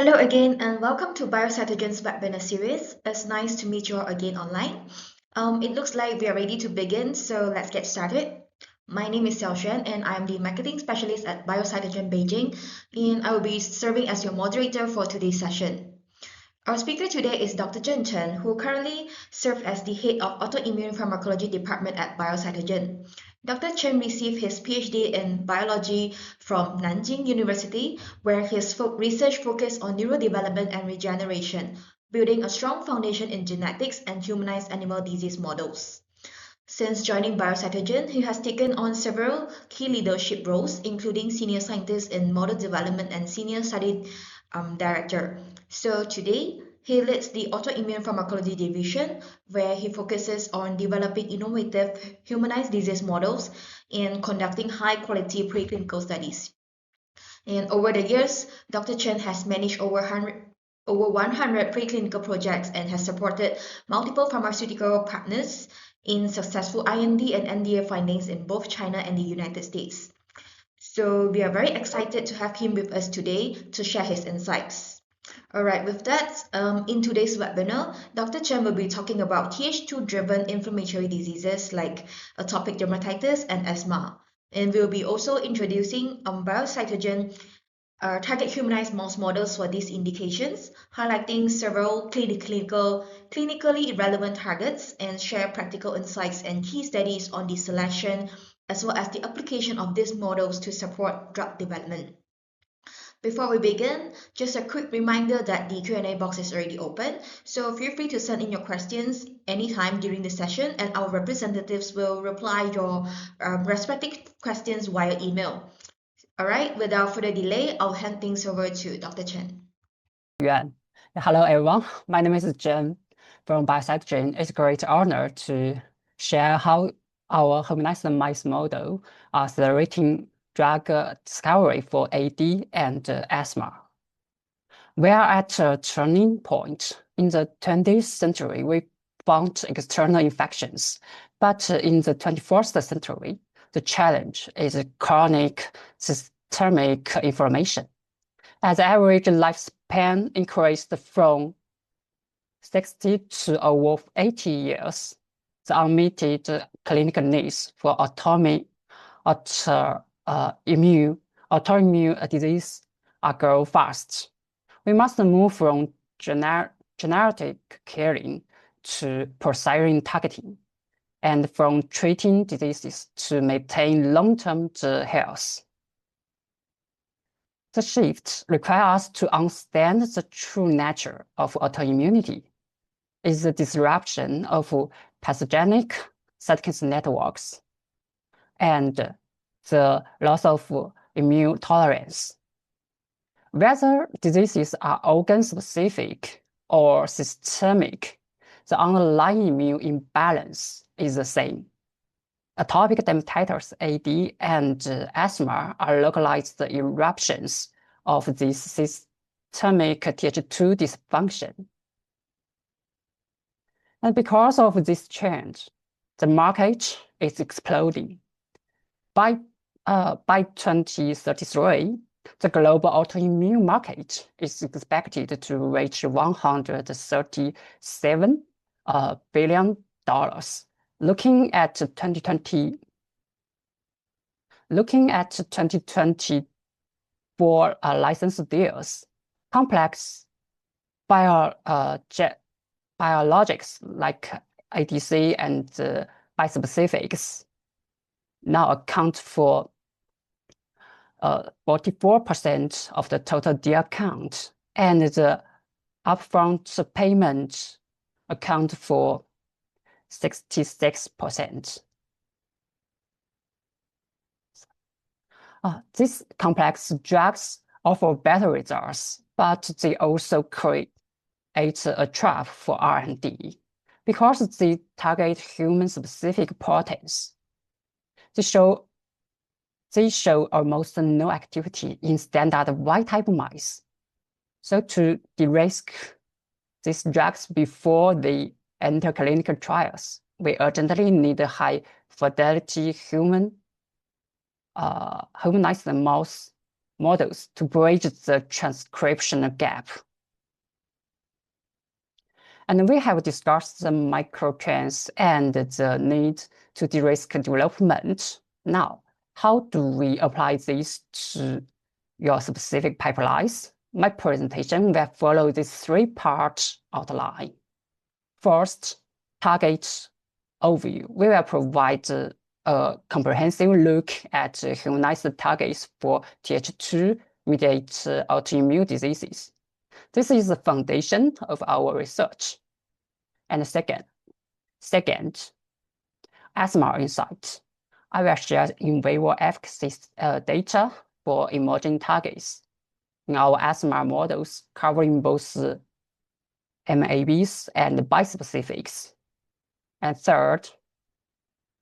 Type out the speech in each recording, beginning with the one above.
Hello again and welcome to Biocytogen's webinar series. It's nice to meet you all again online. It looks like we are ready to begin, so let's get started. My name is Xiaoxuan and I am the marketing specialist at Biocytogen Beijing, and I will be serving as your moderator for today's session. Our speaker today is Dr. Zhen Chen, who currently serves as the head of Autoimmune Pharmacology Department at Biocytogen. Dr. Chen received his PhD in biology from Nanjing University, where his research focused on neurodevelopment and regeneration, building a strong foundation in genetics and humanized animal disease models. Since joining Biocytogen, he has taken on several key leadership roles, including senior scientist in model development and senior study director. So today, he leads the Autoimmune Pharmacology Division, where he focuses on developing innovative humanized disease models and conducting high-quality preclinical studies. And over the years, Dr. Chen has managed over 100 preclinical projects and has supported multiple pharmaceutical partners in successful IND and NDA findings in both China and the United States. So we are very excited to have him with us today to share his insights. All right, with that, in today's webinar, Dr. Chen will be talking about Th2-driven inflammatory diseases like atopic dermatitis and asthma. And we'll be also introducing Biocytogen target-humanized mouse models for these indications, highlighting several clinically relevant targets, and share practical insights and key studies on the selection as well as the application of these models to support drug development. Before we begin, just a quick reminder that the Q&A box is already open, so feel free to send in your questions anytime during the session, and our representatives will reply your respective questions via email. All right, without further delay, I'll hand things over to Dr. Chen. Yuan. Hello, everyone. My name is Zhen from Biocytogen. It's a great honor to share how our humanized mice model are accelerating drug discovery for AD and asthma. We are at a turning point. In the 20th century, we found external infections, but in the 21st century, the challenge is chronic systemic inflammation. As the average lifespan increased from 60 to over 80 years, the unmet clinical needs for autoimmune disease are growing fast. We must move from generic caring to precision targeting, and from treating diseases to maintain long-term health. The shift requires us to understand the true nature of autoimmunity. Is the disruption of pathogenic cytokine networks and the loss of immune tolerance. Whether diseases are organ-specific or systemic, the underlying immune imbalance is the same. Atopic dermatitis, AD, and asthma are localized eruptions of this systemic Th2 dysfunction. And because of this change, the market is exploding. By 2033, the global autoimmune market is expected to reach $137 billion. Looking at 2024 license deals, complex biologics like ADC and bispecifics now account for 44% of the total deal count, and the upfront payment account for 66%. These complex drugs offer better results, but they also create a trap for R&D because they target human-specific proteins. They show almost no activity in standard wild-type mice. So to de-risk these drugs before they enter clinical trials, we urgently need a high-fidelity humanized mouse models to bridge the transcriptional gap. And we have discussed the microtrends and the need to de-risk development. Now, how do we apply this to your specific pipelines? My presentation will follow this three-part outline. First, target overview. We will provide a comprehensive look at humanized targets for Th2-mediated autoimmune diseases. This is the foundation of our research. And second, asthma insight. I will share in vivo efficacy data for emerging targets in our asthma models covering both mAbs and bispecifics. And third,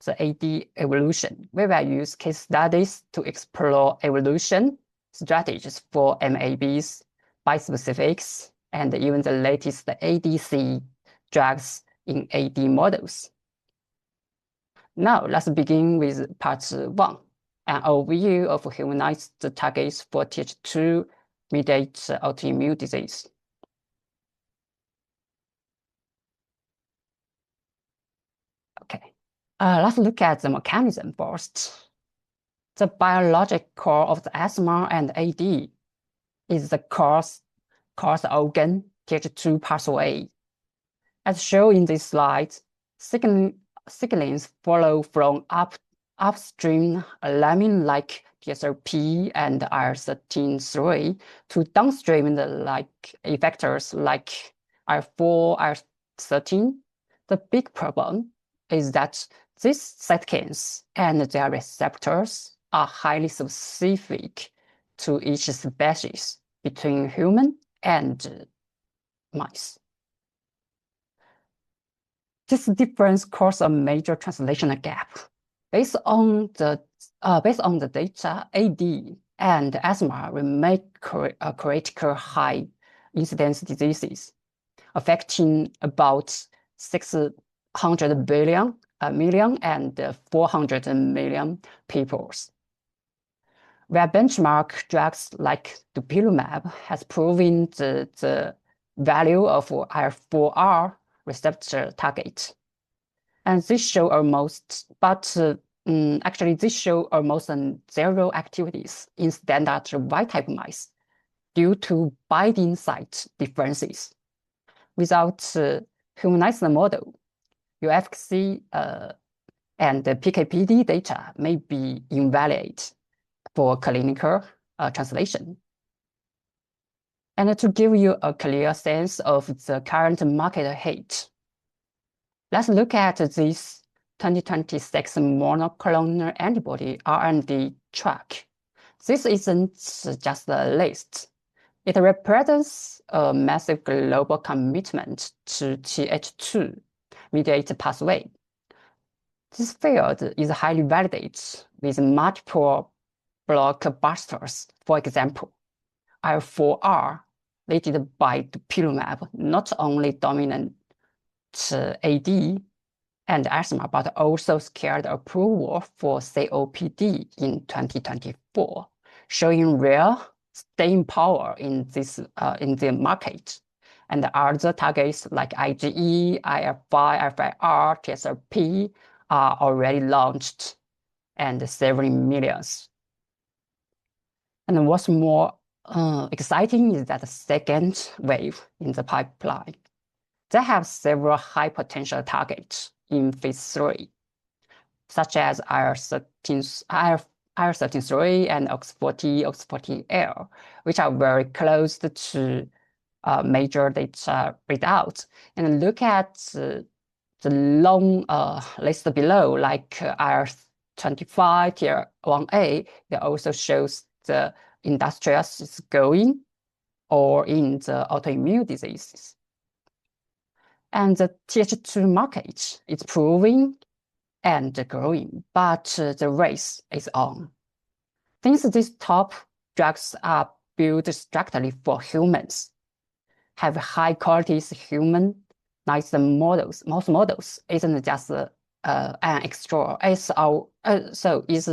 the AD evolution. We will use case studies to explore evolution strategies for mAbs, bispecifics, and even the latest ADC drugs in AD models. Now, let's begin with part 1, an overview of humanized targets for Th2-mediated autoimmune disease. Okay, let's look at the mechanism first. The biologic core of the asthma and AD is the cause organ Th2 pathway. As shown in this slide, signalings follow from upstream laminin-like TSLP and IL-13/3 to downstream effectors like IL-4, IL-13. The big problem is that these cytokines and their receptors are highly specific to each species between human and mice. This difference causes a major translational gap. Based on the data, AD and asthma remain critical high incidence diseases, affecting about 600 million and 400 million people. Where benchmark drugs like dupilumab has proven the value of IL-4R receptor target. And this show almost, actually this show almost zero activities in standard Y-type mice due to binding site differences. Without humanized model, your efficacy and the PK/PD data may be invalid for clinical translation. And to give you a clear sense of the current market hit, let's look at this 2026 monoclonal antibody R&D track. This isn't just a list. It represents a massive global commitment to Th2-mediated pathway. This field is highly validated with multiple blockbusters. For example, IL-4R, leaded by dupilumab, not only dominant AD and asthma, but also secured approval for COPD in 2024, showing real staying power in the market. And the other targets like IgE, IL-5, IL-5R, TSLP are already launched and serving millions. And what's more exciting is that the second wave in the pipeline. They have several high potential targets in phase 3, such as IL-13/3 and OX40, OX40L, which are very close to major data readouts. And look at the long list below, like IL-25, tier 1A, it also shows the industrials is going or in the autoimmune diseases. And the Th2 market is proving and growing, but the race is on. Since these top drugs are built strictly for humans, have high quality humanized models, mouse models isn't just an extra. So is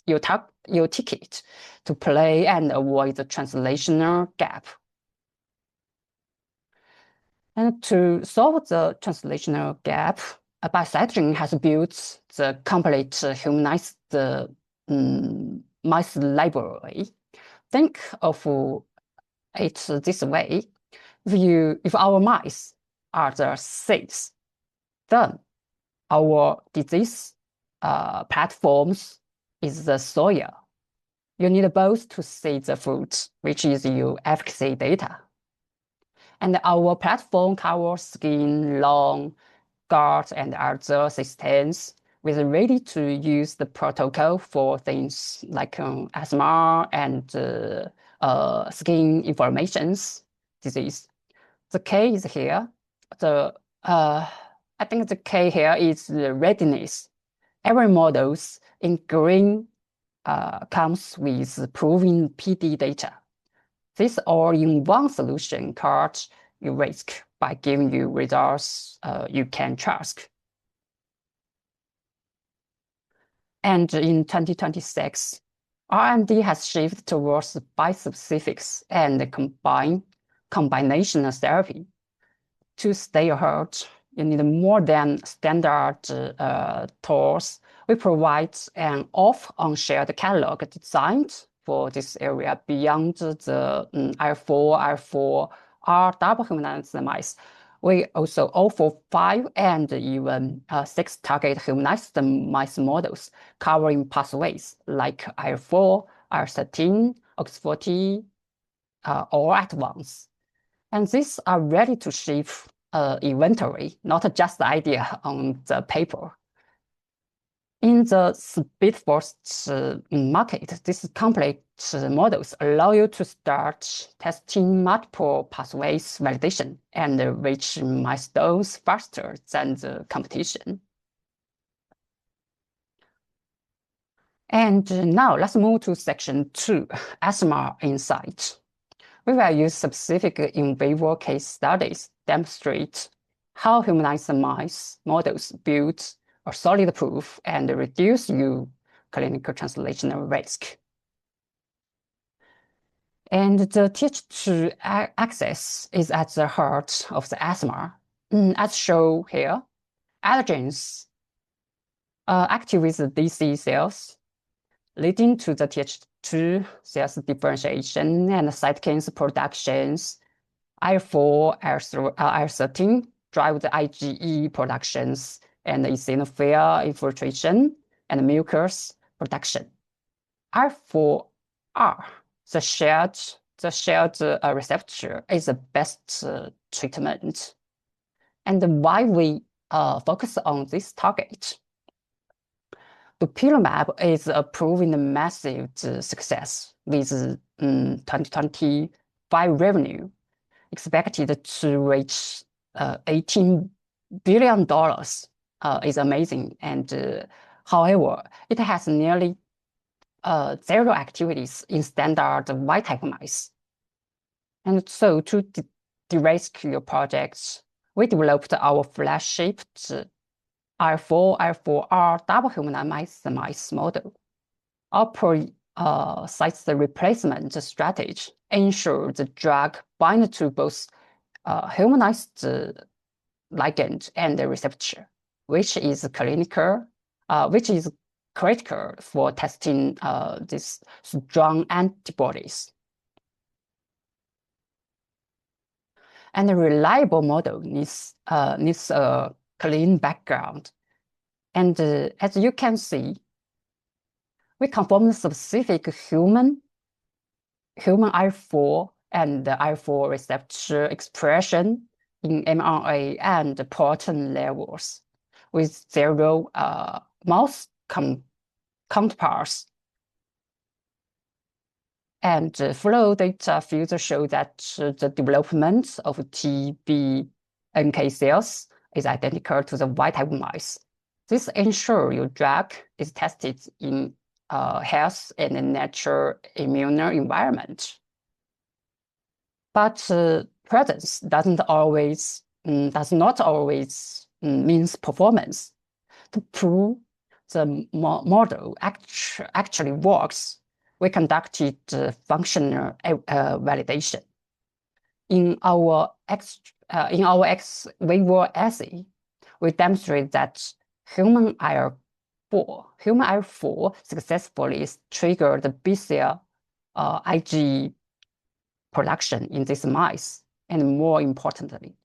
your ticket to play and avoid the translational gap. And to solve the translational gap, Biocytogen has built the complete humanized mice library. Think of it this way: if our mice are the seeds, then our disease platforms is the soil. You need both to see the fruit, which is your efficacy data. And our platform covers skin, lung, gut, and other systems with ready-to-use the protocol for things like asthma and skin inflammations disease. The K is here. I think the K here is the readiness. Every models in green comes with proven PD data. This all-in-one solution cuts your risk by giving you results you can trust. And in 2026, R&D has shifted towards bispecifics and combinational therapy. To stay ahead, you need more than standard tools. We provide an off-on-shared catalog designed for this area beyond the IL-4 R double-humanized mice. We also offer 5 and even 6 target humanized mice models covering pathways like IL-4, IL-13, OX40, all at once. And these are ready to ship inventory, not just the idea on the paper. In the speed-first market, these complete models allow you to start testing multiple pathways validation and reach milestones faster than the competition. And now let's move to section 2, asthma insight. We will use specific in vivo case studies demonstrate how humanized mice models build a solid proof and reduce your clinical translational risk. And the Th2 axis is at the heart of the asthma. As shown here, allergens activate the DC cells, leading to the Th2 cells differentiation and cytokines productions. IL-4, IL-13 drive the IgE productions and eosinophil infiltration and mucus production. IL-4R, the shared receptor, is the best treatment. And why we focus on this target? Dupilumab is a proven massive success with 2025 revenue expected to reach $18 billion. Is amazing. And however, it has nearly 0 activities in standard wild-type mice. And so to de-risk your projects, we developed our flagship IL-4R double humanized mice model. Our precise replacement strategy ensures the drug binds to both humanized ligand and the receptor, which is critical for testing these strong antibodies. And a reliable model needs a clean background. And as you can see, we confirmed specific human IL-4 and IL-4 receptor expression in mRNA and protein levels with 0 mouse counterparts. And flow data further show that the development of TB NK cells is identical to the wild-type mice. This ensures your drug is tested in health and a natural immune environment. But presence does not always means performance. To prove the model actually works, we conducted functional validation. In our ex vivo assay, we demonstrate that human IL-4 successfully triggered the B-cell IgE production in these mice, and more importantly,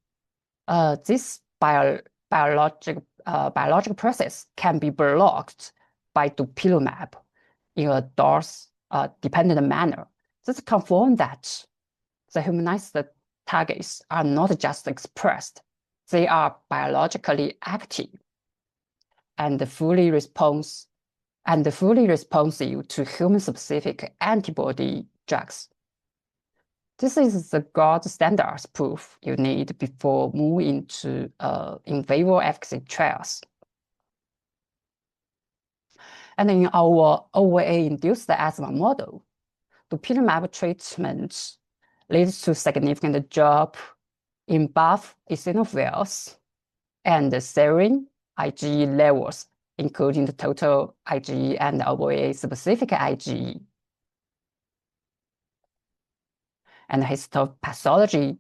this biological process can be blocked by dupilumab in a dose-dependent manner. This confirms that the humanized targets are not just expressed, they are biologically active and fully responsive to human-specific antibody drugs. This is the gold standard proof you need before moving into in vivo efficacy trials. And in our OVA-induced asthma model, dupilumab treatment leads to significant drop in both eosinophils and serine IgE levels, including the total IgE and OVA-specific IgE. And histopathology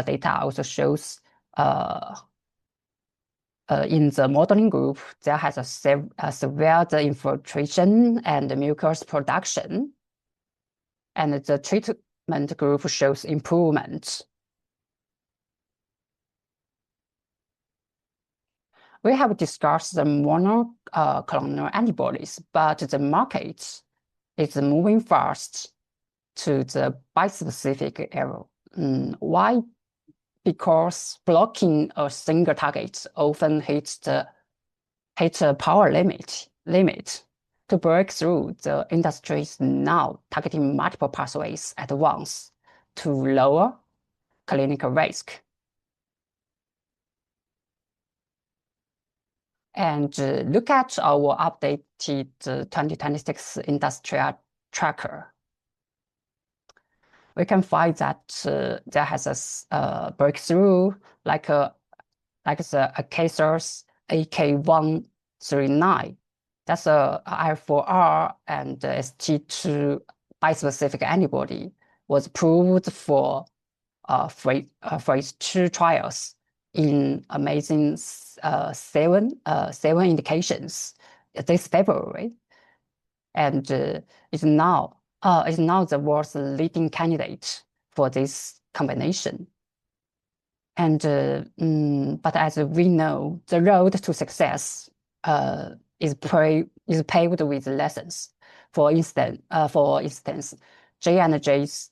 data also shows in the modeling group, there has a severe infiltration and mucus production, and the treatment group shows improvement. We have discussed the monoclonal antibodies, but the market is moving fast to the bispecific era. Why? Because blocking a single target often hits a power limit. To break through, the industry is now targeting multiple pathways at once to lower clinical risk. And look at our updated 2026 industrial tracker. We can find that there has a breakthrough like the Acacia's AK139. That's a IL-4R and ST2 bispecific antibody was approved for phase 2 trials in amazing seven indications this February, and is now the world's leading candidate for this combination. And but as we know, the road to success is paved with lessons. For instance, J&J's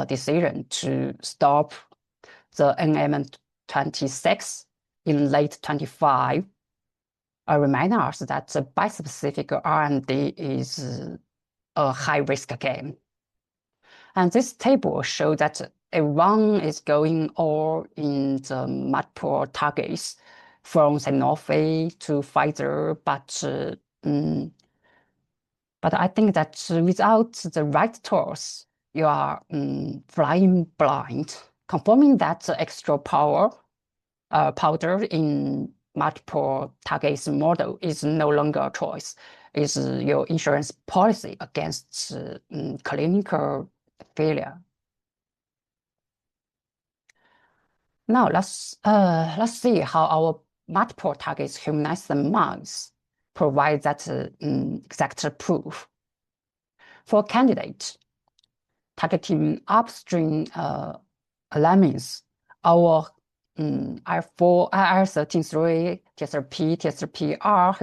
decision to stop the NM26 in late 25 remind us that the bispecific R&D is a high-risk game. And this table shows that everyone is going all in the multiple targets, from Sanofi to Pfizer, but I think that without the right tools, you are flying blind. Confirming that the extra powder in multiple targets model is no longer a choice. Is your insurance policy against clinical failure. Now let's see how our multiple targets humanized mice provide that exact proof. For candidate targeting upstream lamins, our IL-4, IL-13/3, TSLP, TSLP-R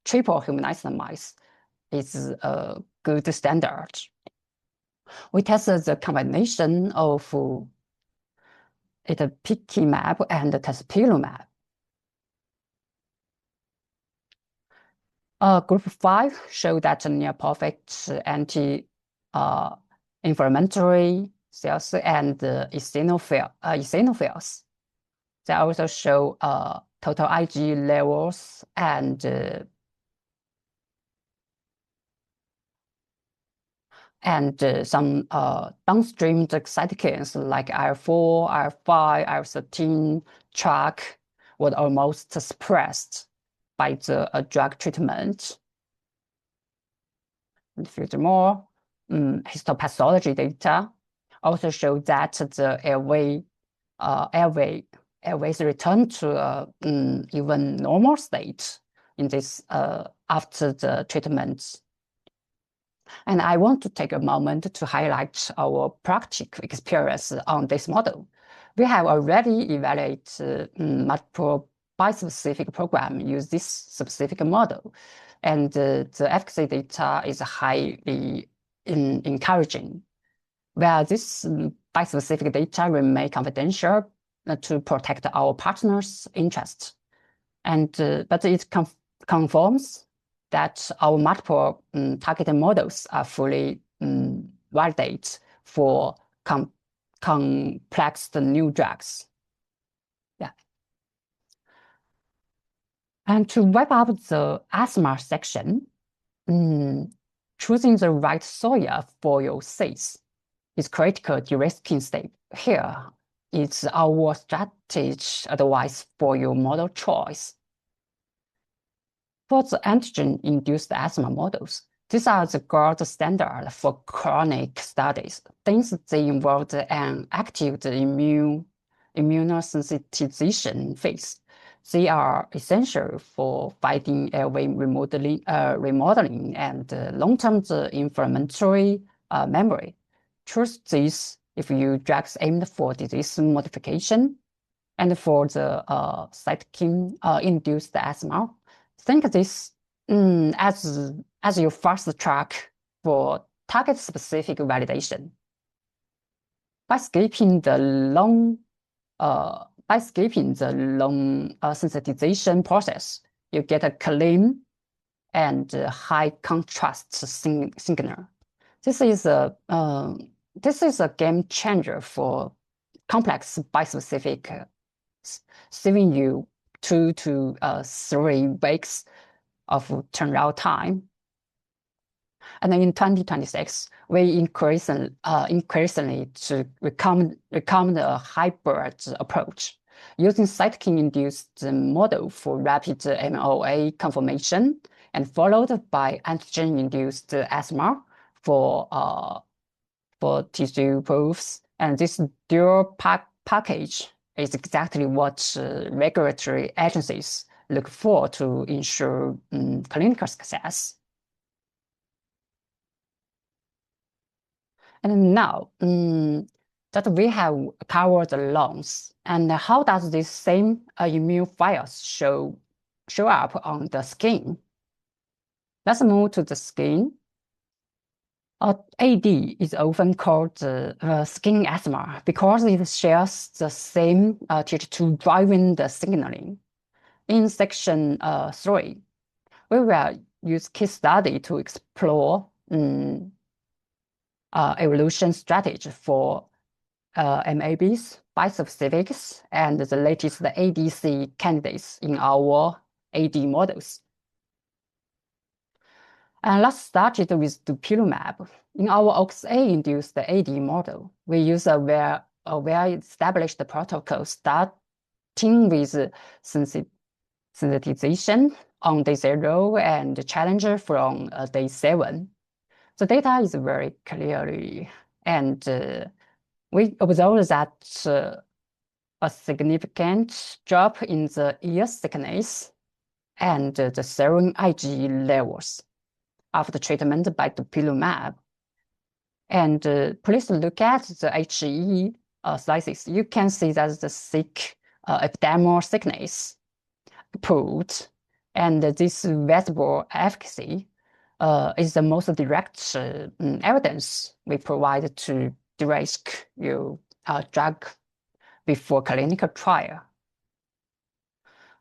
triple humanized mice is a good standard. We tested the combination of itepekimab and tezepelumab. Group 5 showed that near perfect anti-inflammatory cells and eosinophils. They also show total IgE levels and some downstream cytokines like IL-4, IL-5, IL-13, TRK were almost suppressed. by the drug treatment. And furthermore, histopathology data also show that the airways return to even normal state in this after the treatment. And I want to take a moment to highlight our practical experience on this model. We have already evaluated multiple bispecific programs use this specific model, and the efficacy data is highly encouraging. Where this bispecific data remain confidential to protect our partners' interests, and but it confirms that our multiple targeted models are fully validated for complex new drugs. Yeah. And to wrap up the asthma section, choosing the right soil for your seeds is critical de-risking step. Here is our strategy advice for your model choice. For the antigen-induced asthma models, these are the gold standard for chronic studies, since they involve an active immunosensitization phase. They are essential for fighting airway remodeling and long-term inflammatory memory. Choose these if your drugs aimed for disease modification, and for the cytokine-induced asthma, think this as your first track for target-specific validation. By skipping the long sensitization process, you get a clean and high contrast signal. This is a game changer for complex bispecific, saving you 2 to 3 weeks of turnaround time. And in 2026, we increasingly to recommend a hybrid approach, using cytokine-induced model for rapid MOA confirmation, and followed by antigen-induced asthma for tissue proofs. And this dual package is exactly what regulatory agencies look for to ensure clinical success. And now that we have covered the lungs, and how does this same immune fires show up on the skin? Let's move to the skin. AD is often called skin asthma because it shares the same Th2 driving the signaling. In section 3, we will use case study to explore evolution strategy for mAbs, bispecifics, and the latest ADC candidates in our AD models. And let's start it with dupilumab. In our OXA-induced AD model, we use a well-established protocol starting with sensitization on day 0 and challenger from day 7. The data is very clearly, and we observe that a significant drop in the ear thickness and the serum IgE levels after treatment by dupilumab. And please look at the HE slices. You can see that the thick epidermal thickness improved, and this visible efficacy is the most direct evidence we provide to de-risk your drug before clinical trial.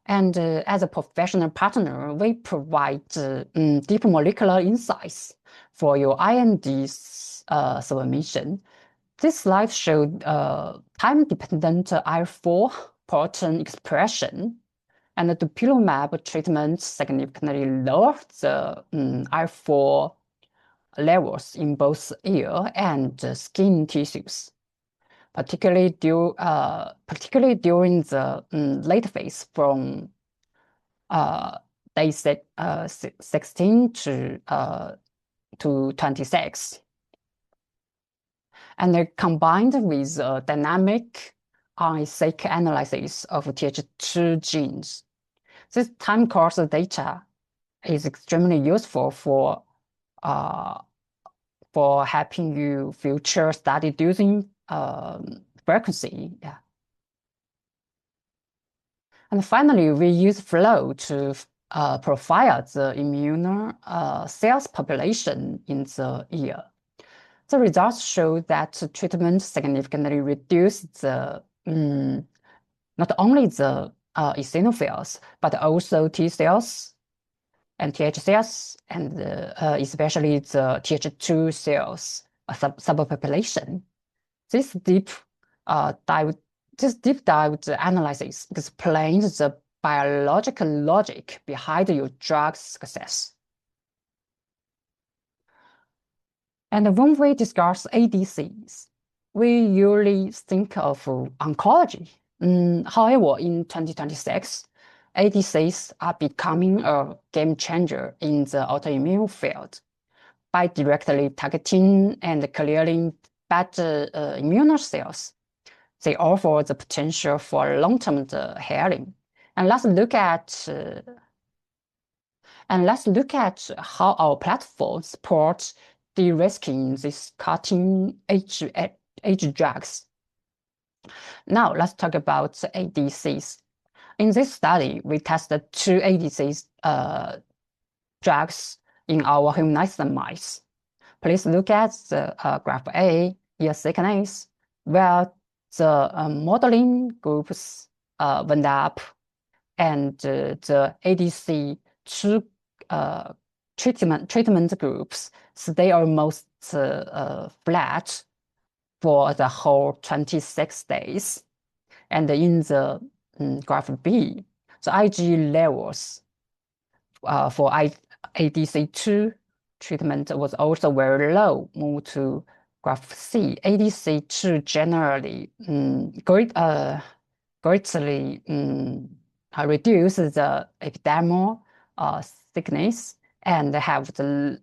And as a professional partner, we provide deep molecular insights for your IND submission. This slide showed time-dependent IL-4 protein expression, and the dupilumab treatment significantly lowered the IL-4 levels in both ear and skin tissues, particularly during the late phase from day 16 to 26. And they're combined with a dynamic RNA-seq analysis of Th2 genes. This time course data is extremely useful for helping you future study using frequency. Yeah. And finally, we use flow to profile the immune cells population in the ear. The results show that treatment significantly reduced the not only the eosinophils, but also T cells and Th cells, and especially the Th2 cells subpopulation. This deep dive analysis explains the biological logic behind your drug's success. And when we discuss ADCs, we usually think of oncology. However, in 2026, ADCs are becoming a game changer in the autoimmune field by directly targeting and clearing bad immune cells. They offer the potential for long-term healing. And let's look at how our platform supports de-risking these cutting-edge drugs. Now let's talk about ADCs. In this study, we tested 2 ADCs drugs in our humanized mice. Please look at the graph A, ear thickness, where the modeling groups went up, and the ADC 2 treatment groups stay almost flat for the whole 26 days. And in the graph B, the IgE levels for ADC2 treatment was also very low. Move to graph C. ADC2 generally greatly reduces the epidermal thickness and have the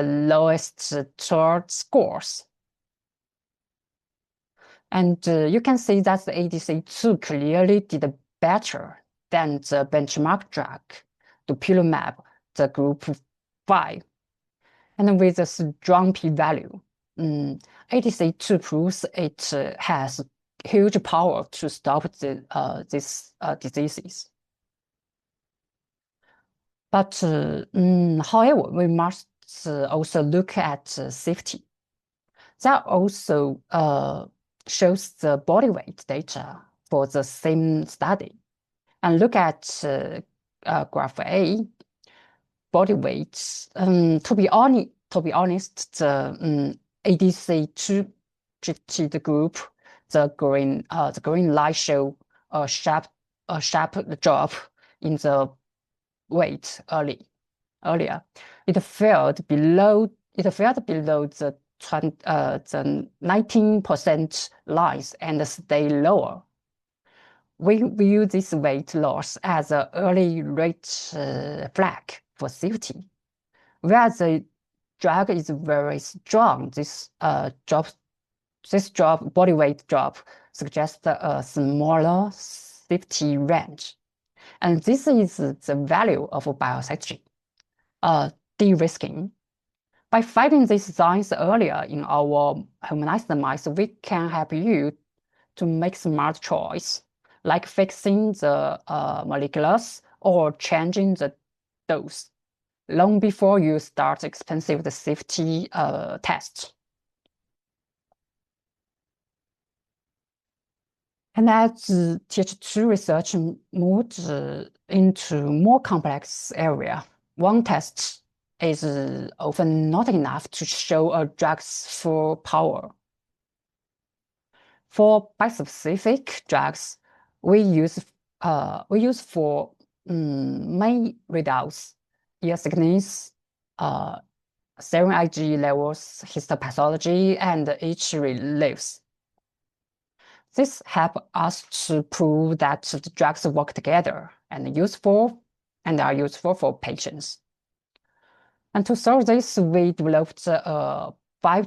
lowest chart scores. And you can see that the ADC2 clearly did better than the benchmark drug, dupilumab, the group 5. And with a strong p-value, ADC2 proves it has huge power to stop these diseases. But however, we must also look at safety. That also shows the body weight data for the same study. And look at graph A, body weight. To be honest, the ADC2 treated group, the green line show a sharp drop in the weight earlier. It fell below the 19% lines and stay lower. We view this weight loss as an early red flag for safety. Where the drug is very strong, this body weight drop suggests a smaller safety range. And this is the value of Biocytogen, de-risking. By finding these signs earlier in our humanized mice, we can help you to make smart choice, like fixing the molecules or changing the dose, long before you start expensive safety tests. And as Th2 research moved into more complex area, one test is often not enough to show a drug's full power. For bispecific drugs, we use for main readouts, ear thickness, serum IgE levels, histopathology, and itch reliefs. This helps us to prove that the drugs work together and are useful for patients. And to solve this, we developed 5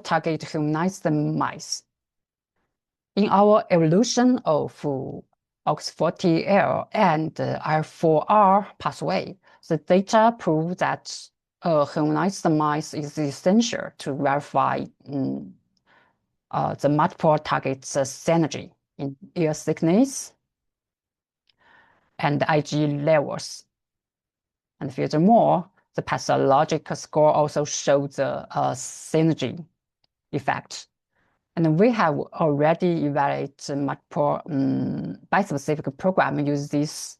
target humanized mice. In our evolution of OX40L and IL4R pathway, the data prove that humanized mice is essential to verify the multiple targets synergy in ear thickness and IgE levels. And furthermore, the pathological score also shows the synergy effect. And we have already evaluated multiple bispecific program use this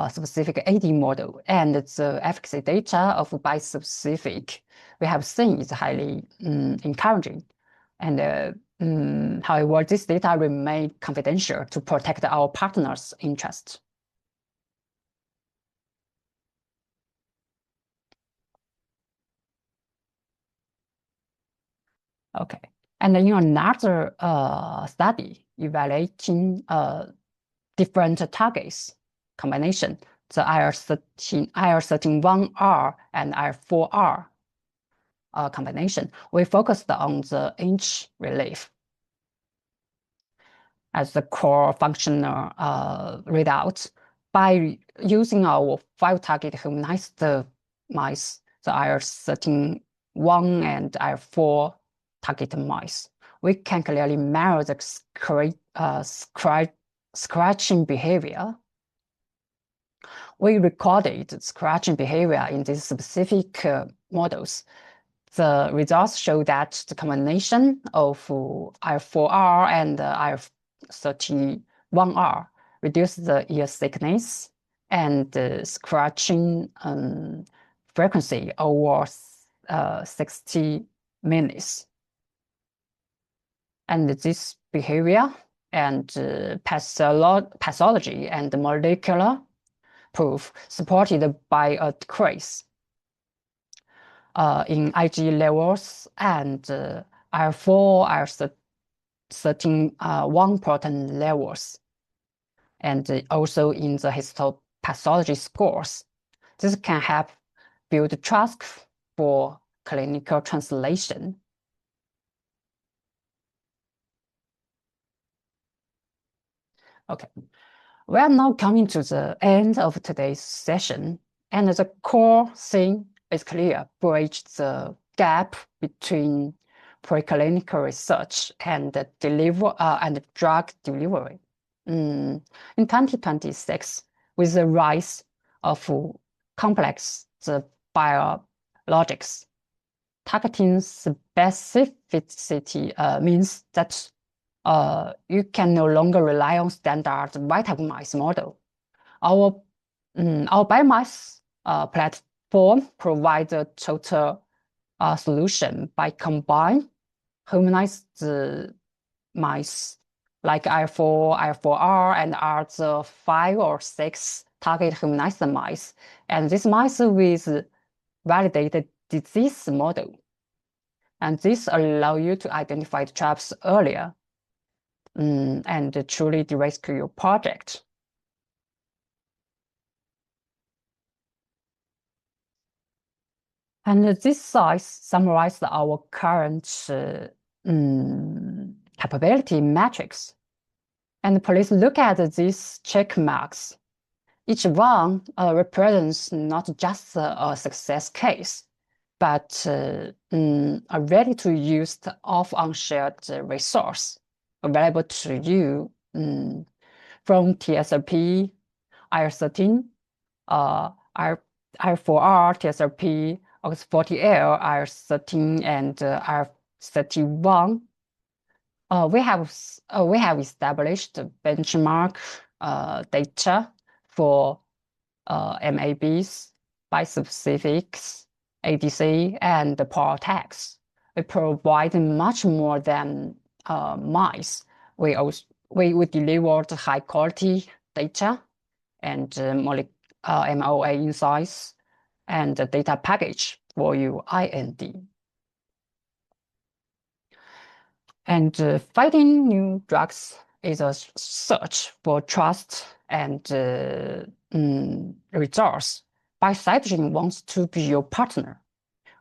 specific AD model, and the efficacy data of bispecific we have seen is highly encouraging. And however, this data remain confidential to protect our partners' interest. Okay. And in another study evaluating different targets combination, the IL-13-1R and IL-4R combination, we focused on the itch relief as the core functional readout. By using our 5 target humanized mice, the IL-13-1 and IL-4 target mice, we can clearly measure the scratching behavior. We recorded scratching behavior in these specific models. The results show that the combination of IL-4R and IL-13-1R reduces the ear thickness and scratching frequency over 60 minutes. And this behavior and pathology and molecular proof supported by a decrease in IgE levels and IL-4, IL-13-1 protein levels, and also in the histopathology scores. This can help build trust for clinical translation. Okay, we are now coming to the end of today's session, and the core thing is clear: bridge the gap between preclinical research and drug delivery. In 2026, with the rise of complex biologics, targeting specificity means that you can no longer rely on standard vitamin mice model. Our biomice platform provides a total solution by combining humanized mice like IL-4, IL-4R, and other 5 or 6 target humanized mice, and these mice with validated disease model. And this allows you to identify the traps earlier and truly de-risk your project. And this slide summarizes our current capability metrics. And please look at these check marks. Each one represents not just a success case, but a ready-to-use off-on-shared resource available to you from TSLP, IL-13, IL-4R, TSLP, OX40L, IL-13, and IL-31. We have established benchmark data for mAbs, bispecifics, ADC, and biologics. We provide much more than mice. We delivered high quality data and MOA insights and the data package for your IND. And fighting new drugs is a search for trust and results. Biocytogen wants to be your partner.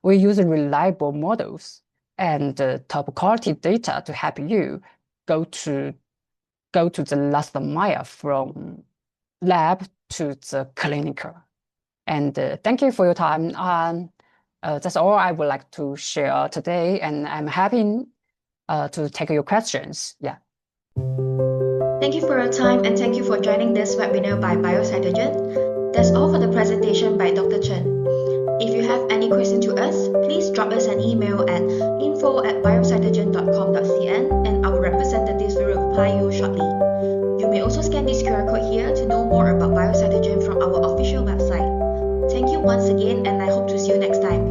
We use reliable models and top quality data to help you go to the last mile from lab to the clinical. And thank you for your time. That's all I would like to share today, and I'm happy to take your questions. Yeah. Thank you for your time and thank you for joining this webinar by Biocytogen. That's all for the presentation by Dr. Chen. If you have any question to us, please drop us an email at info@biocytogen.com.cn and our representatives will reply you shortly. You may also scan this QR code here to know more about Biocytogen from our official website. Thank you once again and I hope to see you next time.